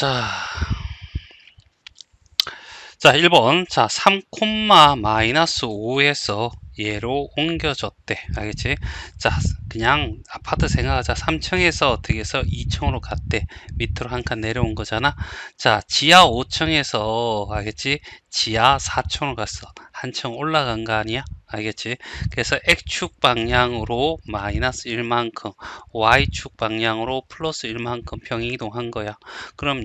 자, 자, 1번. 자, 3, 마이너스 5에서 얘로 옮겨줬대. 알겠지? 자, 그냥 아파트 생각하자. 3층에서 어떻게 해서 2층으로 갔대. 밑으로 한 칸 내려온 거잖아. 자, 지하 5층에서, 알겠지? 지하 4층으로 갔어. 한 층 올라간 거 아니야? 알겠지? 그래서 X축 방향으로 마이너스 1만큼, Y축 방향으로 플러스 1만큼 평행이동한 거야. 그럼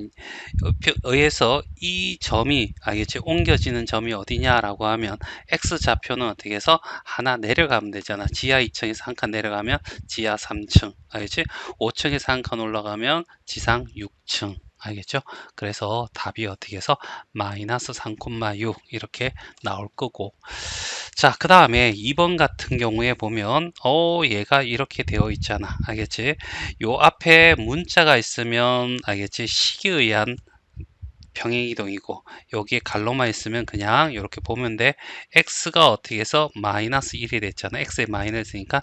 의해서 이 점이 알겠지? 옮겨지는 점이 어디냐라고 하면 X좌표는 어떻게 해서 하나 내려가면 되잖아. 지하 2층에서 한 칸 내려가면 지하 3층 알겠지? 5층에서 한 칸 올라가면 지상 6층 알겠죠? 그래서 답이 어떻게 해서 마이너스 3,6 이렇게 나올 거고, 자, 그 다음에 2번 같은 경우에 보면 얘가 이렇게 되어 있잖아. 알겠지? 요 앞에 문자가 있으면 알겠지? 식에 의한 평행이동이고, 여기에 갈로만 있으면 그냥 이렇게 보면 돼. x가 어떻게 해서 마이너스 1이 됐잖아. x에 마이너스니까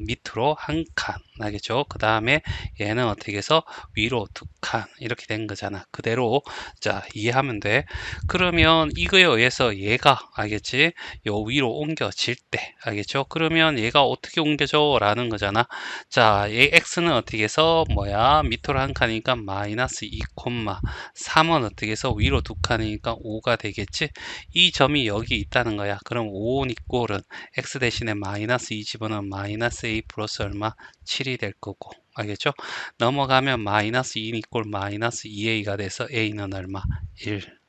밑으로 한 칸 알겠죠? 그 다음에 얘는 어떻게 해서 위로 두 칸 이렇게 된 거잖아. 그대로 자 이해하면 돼. 그러면 이거에 의해서 얘가 알겠지? 요 위로 옮겨질 때 알겠죠? 그러면 얘가 어떻게 옮겨져? 라는 거잖아. 자, 얘 x는 어떻게 해서 뭐야? 밑으로 한 칸이니까 마이너스 2, 3은 어떻게 해서 위로 두 칸이니까 5가 되겠지? 이 점이 여기 있다는 거야. 그럼 5 이꼴은 x 대신에 마이너스 2 집어넣으면 마이너스 a 플러스 얼마? 7이 될 거고. 알겠죠? 넘어가면 마이너스 2 이꼴 마이너스 2a가 돼서 a는 얼마? 1.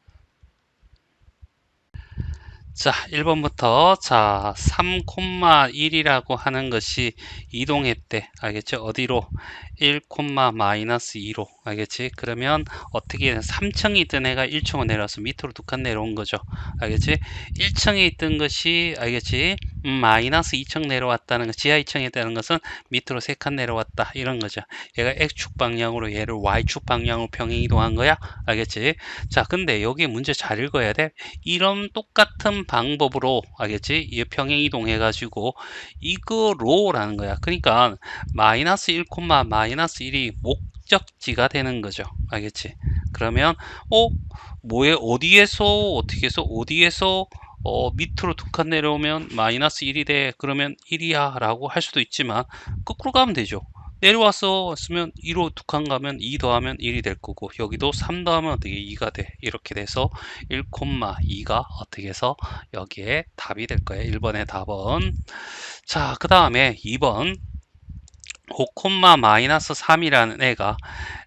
자, 1번부터 자, 3,1이라고 하는 것이 이동했대. 알겠죠? 어디로? 1, 마이너스 2로. 알겠지? 그러면 어떻게 3층에 있던 애가 1층으로 내려와서 밑으로 두 칸 내려온 거죠. 알겠지? 1층에 있던 것이 알겠지? 마이너스 2층 내려왔다는 거, 지하 2층에 있다는 것은 밑으로 3칸 내려왔다. 이런 거죠. 얘가 X축 방향으로 얘를 Y축 방향으로 평행 이동한 거야. 알겠지? 자, 근데 여기 문제 잘 읽어야 돼. 이런 똑같은 방법으로 알겠지? 이 평행 이동해 가지고 이거로라는 거야. 그러니까 마이너스 1, 마이너스 1이 목적지가 되는 거죠. 알겠지? 그러면 뭐에 어디에서 어떻게 해서 어디에서 밑으로 두 칸 내려오면 마이너스 1이 돼. 그러면 1이야 라고 할 수도 있지만 거꾸로 가면 되죠. 내려와서 쓰면 2로 두 칸 가면 2 더하면 1이 될 거고, 여기도 3 더하면 어떻게 2가 돼. 이렇게 돼서 1, 2가 어떻게 해서 여기에 답이 될 거예요. 1번의 답은. 자, 그 다음에 2번 5, 마이너스 3이라는 애가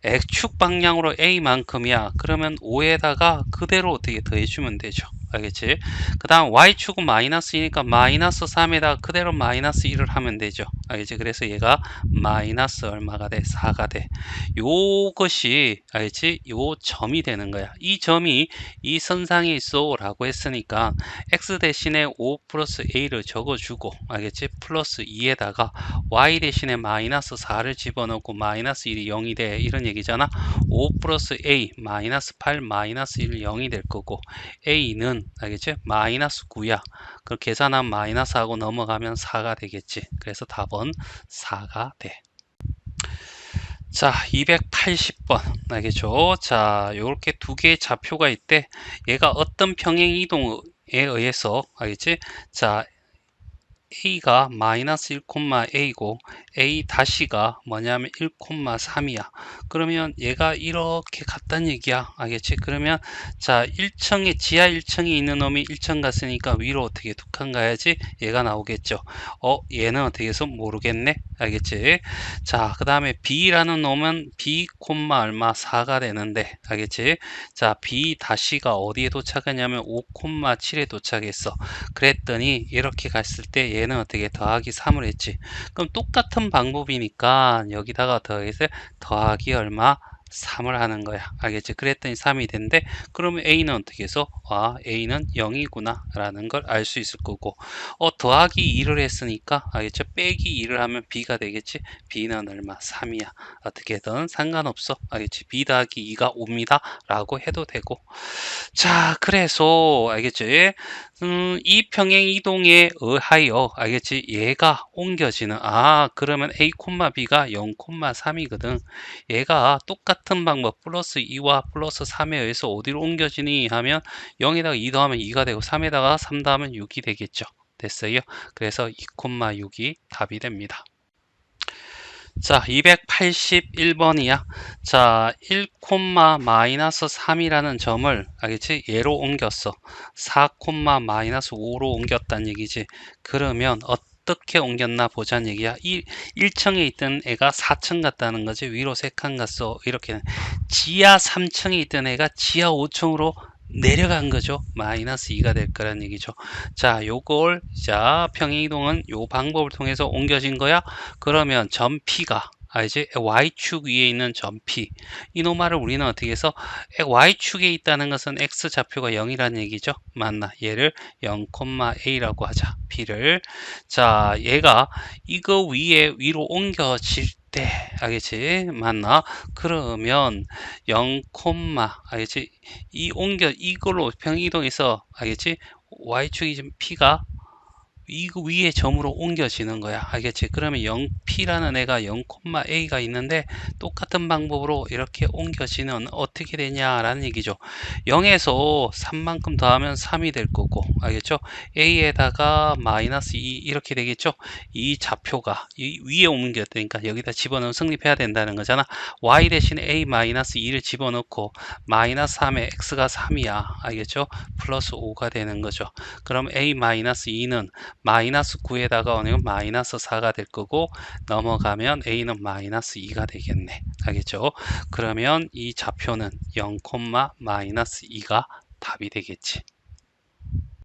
X축 방향으로 A만큼이야. 그러면 5에다가 그대로 어떻게 더해주면 되죠. 알겠지? 그 다음 Y축은 마이너스이니까 마이너스 3에다가 그대로 마이너스 1을 하면 되죠. 알겠지? 그래서 얘가 마이너스 얼마가 돼? 4가 돼. 요것이 알겠지? 요 점이 되는 거야. 이 점이 이 선상에 있어 라고 했으니까 X 대신에 5 플러스 A를 적어주고, 알겠지? 플러스 2에다가 Y 대신에 마이너스 4를 집어넣고 마이너스 1이 0이 돼. 이런 얘기잖아. 5 플러스 A 마이너스 8 마이너스 1 0이 될 거고, A는 알겠지? 마이너스 9야. 그 계산하면 마이너스하고 넘어가면 4가 되겠지. 그래서 답은 4가 돼. 자, 280번 알겠죠? 자, 요렇게 두 개의 좌표가 있대. 얘가 어떤 평행 이동에 의해서 알겠지? 자, A가 마이너스 1,A고 A 다시가 뭐냐면 1,3이야. 그러면 얘가 이렇게 갔단 얘기야. 알겠지? 그러면 자, 1층에 지하 1층에 있는 놈이 1층 갔으니까 위로 어떻게 두 칸 가야지 얘가 나오겠죠. 얘는 어떻게 해서 모르겠네. 알겠지? 자, 그 다음에 B라는 놈은 B, 얼마 4가 되는데 알겠지? 자, B 다시가 어디에 도착하냐면 5,7에 도착했어. 그랬더니 이렇게 갔을 때 얘는 어떻게 더하기 3을 했지. 그럼 똑같은 방법이니까 여기다가 더해서 더하기 얼마? 3을 하는 거야. 알겠지? 그랬더니 3이 된대. 그러면 A는 어떻게 해서 A는 0이구나 라는 걸 알 수 있을 거고, 더하기 2를 했으니까 알겠죠? 빼기 2를 하면 B가 되겠지? B는 얼마? 3이야. 어떻게든 상관없어. 알겠지? B 더하기 2가 5입니다 라고 해도 되고. 자, 그래서 알겠지? 이 평행 이동에 의하여 알겠지? 얘가 옮겨지는 그러면 A, B가 0, 3이거든. 얘가 똑같은 방법 플러스 2와 플러스 3에 의해서 어디로 옮겨지니 하면 0에다가 2 더하면 2가 되고 3에다가 3 더하면 6이 되겠죠. 됐어요? 그래서 2, 6이 답이 됩니다. 자, 281번이야. 자, 1, 마이너스 3이라는 점을 알겠지? 얘로 옮겼어. 4, 마이너스 5로 옮겼다는 얘기지. 그러면 어떻게 옮겼나 보자는 얘기야. 1층에 있던 애가 4층 갔다는 거지. 위로 3칸 갔어. 이렇게 지하 3층에 있던 애가 지하 5층으로 내려간 거죠. 마이너스 2가 될 거란 얘기죠. 자, 요걸 자 평행이동은 요 방법을 통해서 옮겨진 거야. 그러면 점 P가 이제 Y축 위에 있는 점 P 이놈말을 우리는 어떻게 해서 Y축에 있다는 것은 X좌표가 0이라는 얘기죠. 맞나? 얘를 0, A라고 하자. P를 자 얘가 이거 위로 옮겨질 때 알겠지? 맞나? 그러면 0, 알겠지? 이걸로 평행이동해서 알겠지? Y축이 좀 P가 이거 위에 점으로 옮겨지는 거야. 알겠지? 그러면 0P라는 애가 0, A가 있는데 똑같은 방법으로 이렇게 옮겨지는 어떻게 되냐라는 얘기죠. 0에서 3만큼 더하면 3이 될 거고 알겠죠? A에다가 마이너스 2 이렇게 되겠죠? 이 좌표가 이 위에 옮겼으니까 여기다 집어넣으면 성립해야 된다는 거잖아. Y 대신에 A 마이너스 2를 집어넣고 마이너스 3에 X가 3이야. 알겠죠? 플러스 5가 되는 거죠. 그럼 A 마이너스 2는 마이너스 9에다가 오면 마이너스 4가 될 거고 넘어가면 A는 마이너스 2가 되겠네. 알겠죠? 그러면 이 좌표는 0, 마이너스 2가 답이 되겠지.